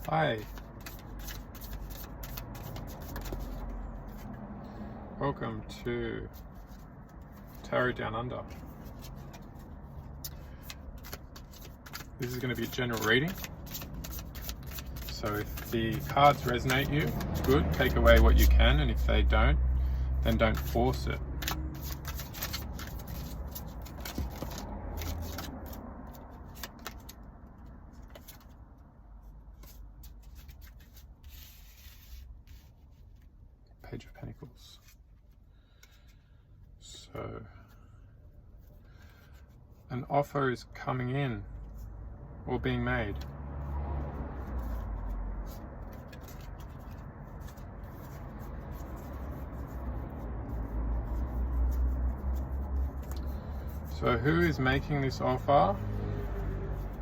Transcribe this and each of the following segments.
Hi, welcome to Tarot Down Under. This is going to be a general reading, so if the cards resonate you, good, take away what you can, and if they don't, then don't force it. Page of Pentacles. So, an offer is coming in or being made. So who is making this offer,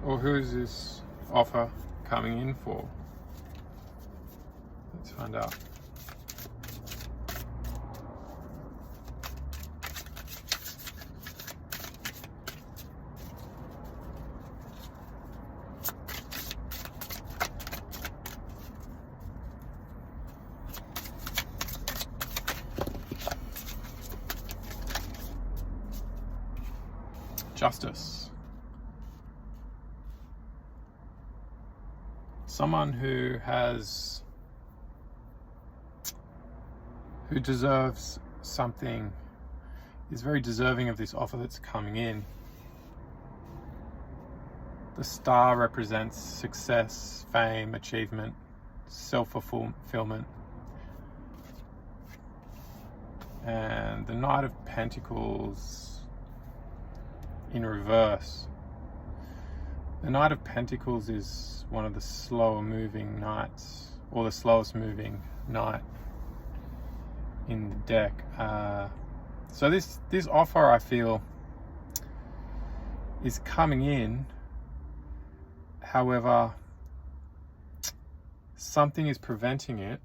or who is this offer coming in for? Let's find out. Justice. Someone who deserves something, is very deserving of this offer that's coming in. The star represents success, fame, achievement, self-fulfillment. And the Knight of Pentacles in reverse. The Knight of Pentacles is one of the slower moving knights, or the slowest moving knight in the deck. So this offer, I feel, is coming in. However, something is preventing it.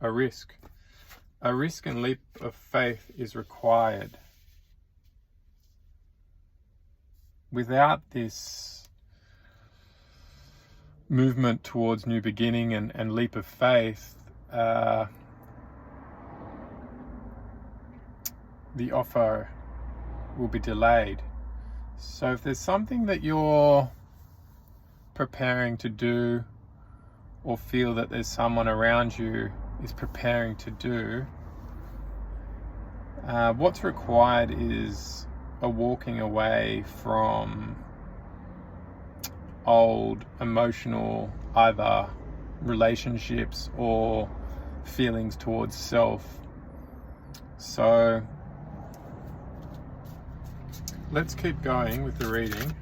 A risk and leap of faith is required. Without this movement towards new beginning and leap of faith, the offer will be delayed. So if there's something that you're preparing to do, or feel that there's someone around you is preparing to do, what's required is a walking away from old emotional either relationships or feelings towards self. So let's keep going with the reading.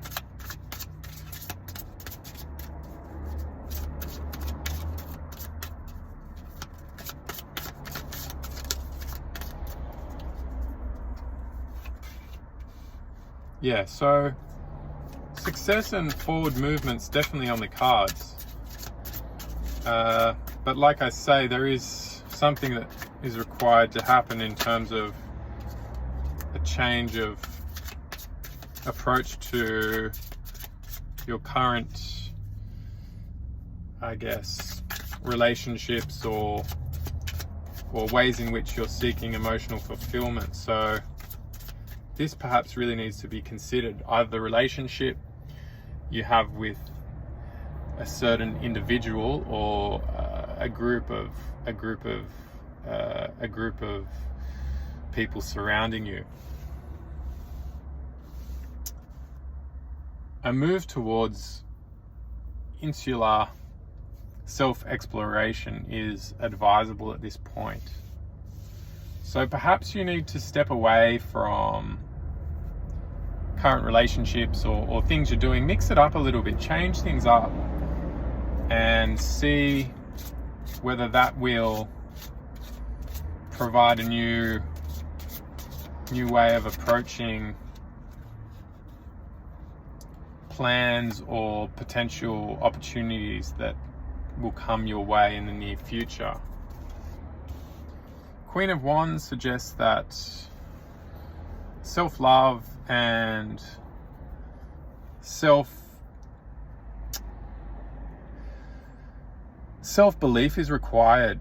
Yeah, so success and forward movement's definitely on the cards. But like I say, there is something that is required to happen in terms of a change of approach to your current, I guess, relationships or ways in which you're seeking emotional fulfillment. So this perhaps really needs to be considered, either the relationship you have with a certain individual or a group of people surrounding you. A move towards insular self-exploration is advisable at this point. So perhaps you need to step away from current relationships or things you're doing, mix it up a little bit, change things up, and see whether that will provide a new way of approaching plans or potential opportunities that will come your way in the near future. Queen of Wands suggests that self-love and self-belief is required.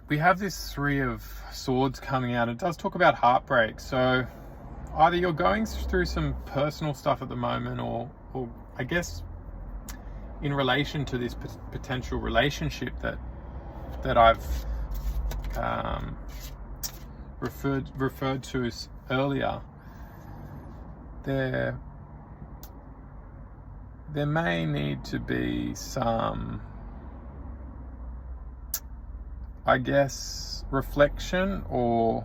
We have this Three of Swords coming out. It does talk about heartbreak. So either you're going through some personal stuff at the moment, or I guess in relation to this potential relationship that I've referred to earlier, there may need to be some, I guess, reflection or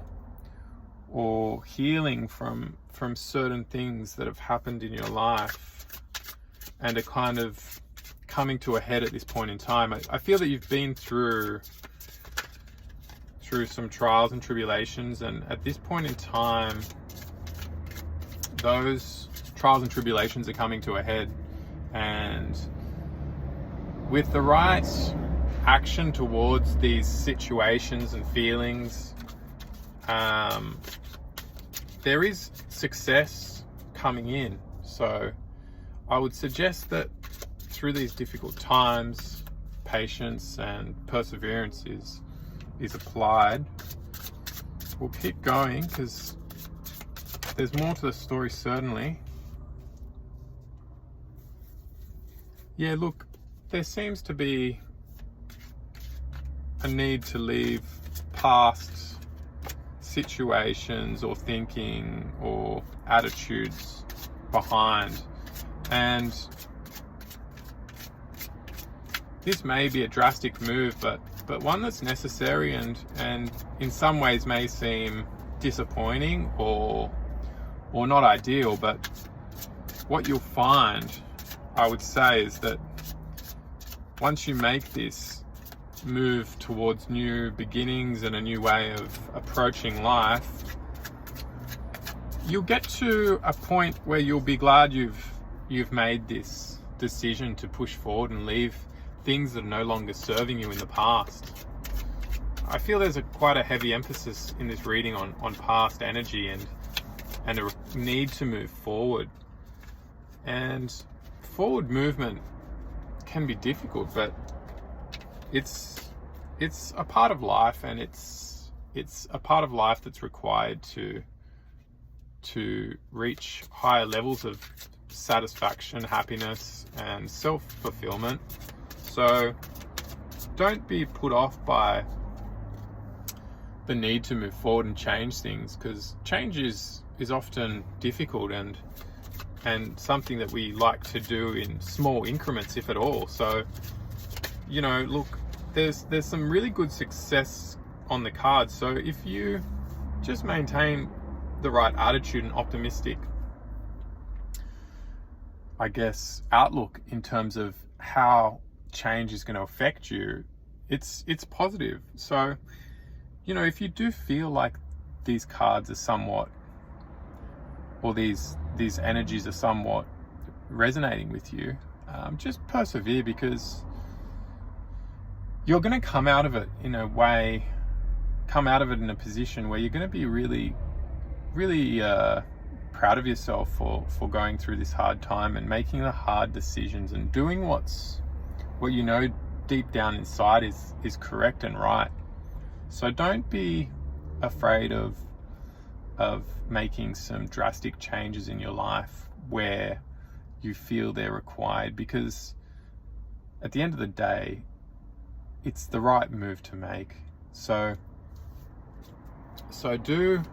healing from certain things that have happened in your life and are kind of coming to a head at this point in time. I feel that you've been through some trials and tribulations, and at this point in time, those trials and tribulations are coming to a head, and with the right action towards these situations and feelings, there is success coming in. So I would suggest that through these difficult times, patience and perseverance is applied. We'll keep going because there's more to the story, certainly. Yeah, look, there seems to be a need to leave past situations or thinking or attitudes behind, and this may be a drastic move, but one that's necessary and in some ways may seem disappointing or not ideal. But what you'll find, I would say, is that once you make this move towards new beginnings and a new way of approaching life, you'll get to a point where you'll be glad you've made this decision to push forward and leave things that are no longer serving you in the past. I feel there's quite a heavy emphasis in this reading on past energy and a need to move forward. And forward movement can be difficult, but it's a part of life, and it's a part of life that's required to reach higher levels of satisfaction, happiness, and self-fulfillment. So don't be put off by the need to move forward and change things, because change is often difficult and something that we like to do in small increments, if at all. So, you know, look, there's some really good success on the cards. So if you just maintain the right attitude and optimistic, I guess, outlook in terms of how change is going to affect you, it's positive. So, you know, if you do feel like these cards are somewhat, or these energies are somewhat resonating with you, just persevere, because you're going to come out of it in a position where you're going to be really, really proud of yourself for going through this hard time and making the hard decisions and doing what you know deep down inside is correct and right. So don't be afraid of making some drastic changes in your life where you feel they're required, because at the end of the day, it's the right move to make. So do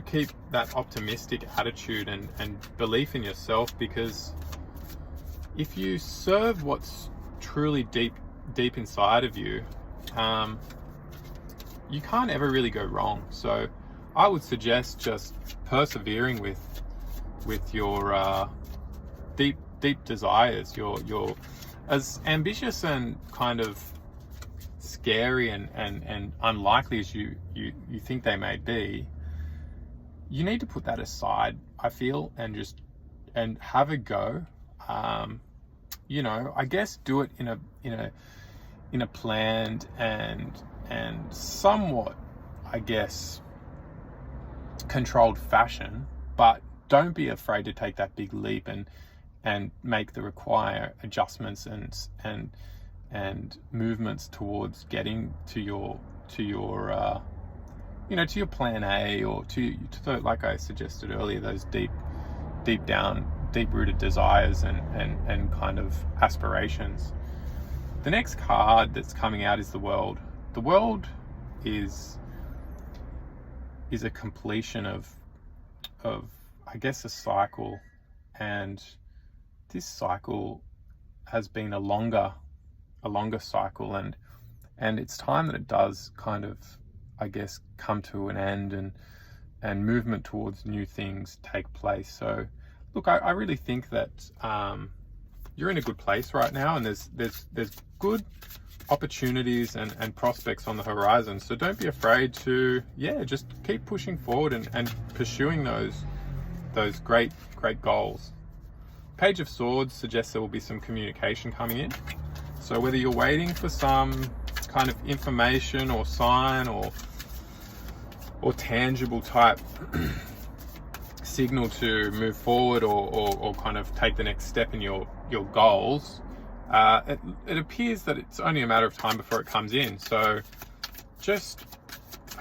keep that optimistic attitude and belief in yourself, because if you serve what's truly deep inside of you, you can't ever really go wrong. So I would suggest just persevering with your deep desires, your as ambitious and kind of scary and unlikely as you think they may be. You need to put that aside, I feel, and have a go. You know, I guess do it in a planned and somewhat, I guess, controlled fashion, but don't be afraid to take that big leap and make the required adjustments and movements towards getting to your plan A, or to like I suggested earlier, those deep rooted desires and kind of aspirations. The next card that's coming out is the World. The World is a completion of I guess a cycle, and this cycle has been a longer cycle, and it's time that it does kind of, I guess, come to an end and movement towards new things take place. So look, I really think that you're in a good place right now, and there's good opportunities and prospects on the horizon. So don't be afraid to just keep pushing forward and pursuing those great goals. Page of Swords suggests there will be some communication coming in. So whether you're waiting for some kind of information or sign or tangible type signal to move forward or kind of take the next step in your goals, it appears that it's only a matter of time before it comes in. So just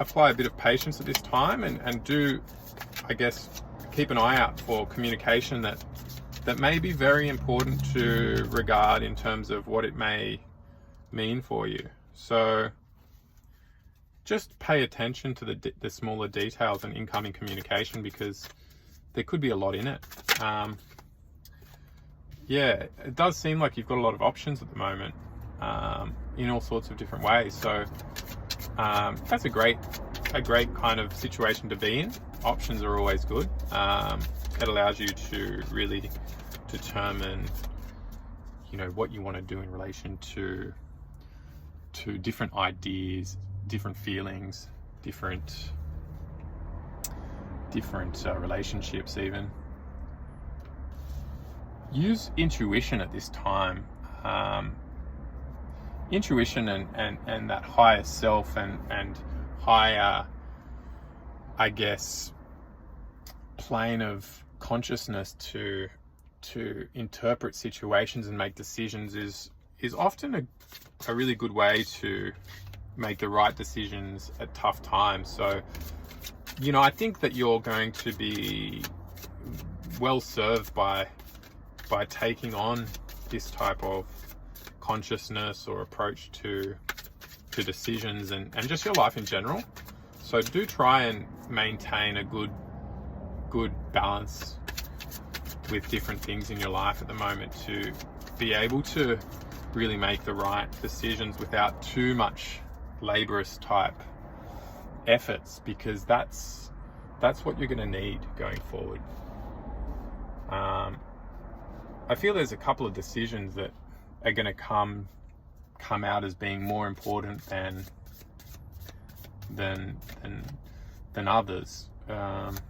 apply a bit of patience at this time and do, I guess, keep an eye out for communication that may be very important to regard in terms of what it may mean for you. So just pay attention to the smaller details and incoming communication, because there could be a lot in it. It does seem like you've got a lot of options at the moment, in all sorts of different ways. So that's a great kind of situation to be in. Options are always good. It allows you to really determine, what you want to do in relation to different ideas, different feelings, different relationships even. Use intuition at this time. Intuition and that higher self and higher, I guess, plane of consciousness to interpret situations and make decisions is often a really good way to make the right decisions at tough times. So, I think that you're going to be well served by taking on this type of consciousness or approach to decisions and just your life in general. So do try and maintain a good balance with different things in your life at the moment to be able to really make the right decisions without too much laborious type efforts, because that's what you're going to need going forward. I feel there's a couple of decisions that are going to come out as being more important than others. And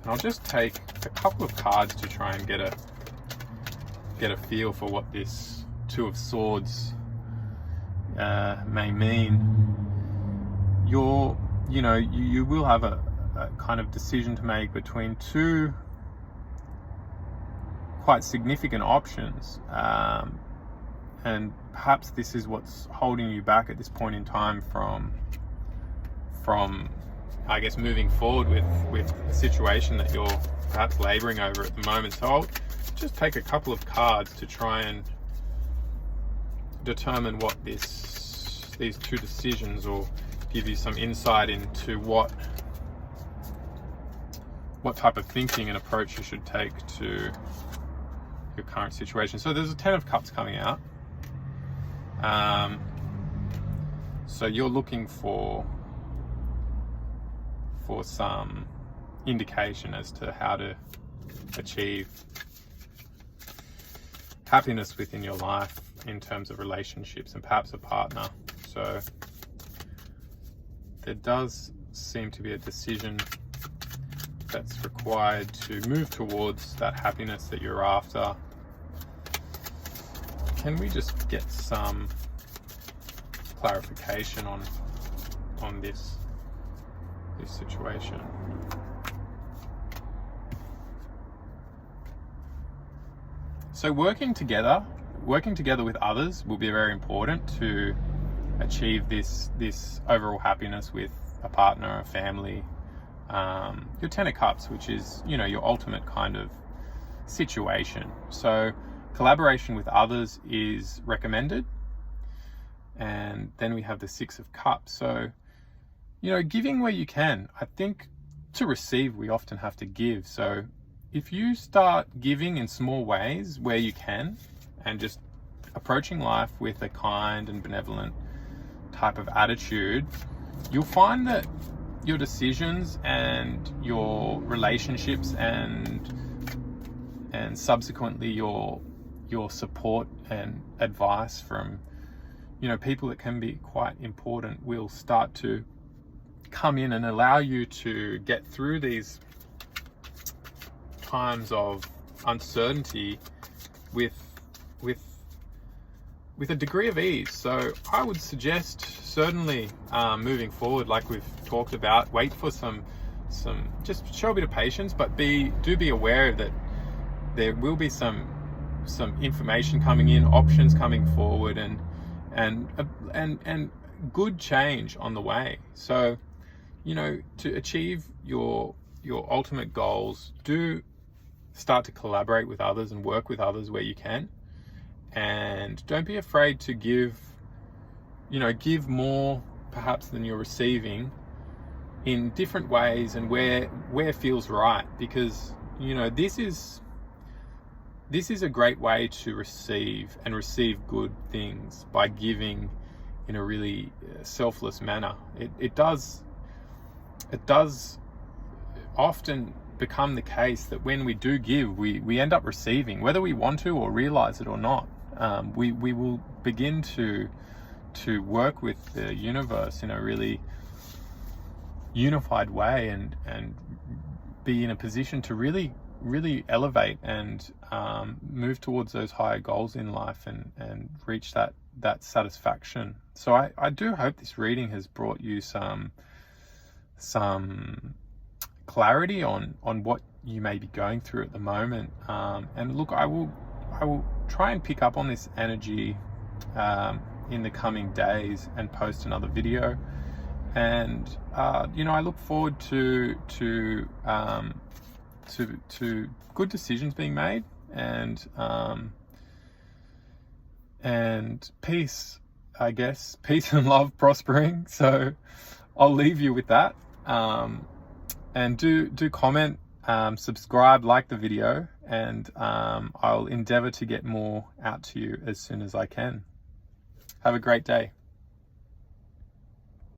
I'll just take a couple of cards to try and get a feel for what this Two of Swords may mean. You will have a kind of decision to make between two quite significant options, and perhaps this is what's holding you back at this point in time from I guess moving forward with a situation that you're perhaps laboring over at the moment. So I'll just take a couple of cards to try and determine what these two decisions, or give you some insight into what type of thinking and approach you should take to your current situation. So there's a Ten of Cups coming out. So you're looking for some indication as to how to achieve happiness within your life in terms of relationships and perhaps a partner. So there does seem to be a decision that's required to move towards that happiness that you're after. Can we just get some clarification on this situation. So working together with others will be very important to achieve this overall happiness with a partner, a family. Your Ten of Cups, which is, you know, your ultimate kind of situation. So collaboration with others is recommended. And then we have the Six of Cups. So, you know, giving where you can. I think to receive, we often have to give. So if you start giving in small ways where you can, and just approaching life with a kind and benevolent type of attitude, you'll find that your decisions and your relationships and subsequently your support and advice from, you know, people that can be quite important will start to come in and allow you to get through these times of uncertainty with a degree of ease. So I would suggest certainly moving forward, like we've talked about, wait for some just show a bit of patience, but do be aware that there will be some information coming in, options coming forward, and good change on the way. So, you know, to achieve your ultimate goals, do start to collaborate with others and work with others where you can. And don't be afraid to give more perhaps than you're receiving in different ways and where feels right, because, you know, this is a great way to receive good things by giving in a really selfless manner. It does often become the case that when we do give, we end up receiving, whether we want to or realize it or not. We will begin to work with the universe in a really unified way and be in a position to really elevate and move towards those higher goals in life and reach that satisfaction. So I do hope this reading has brought you some clarity on what you may be going through at the moment. And look, I will try and pick up on this energy in the coming days and post another video. And you know, I look forward to good decisions being made and peace, I guess, peace and love prospering. So I'll leave you with that. And do comment, subscribe, like the video, and I'll endeavor to get more out to you as soon as I can. Have a great day.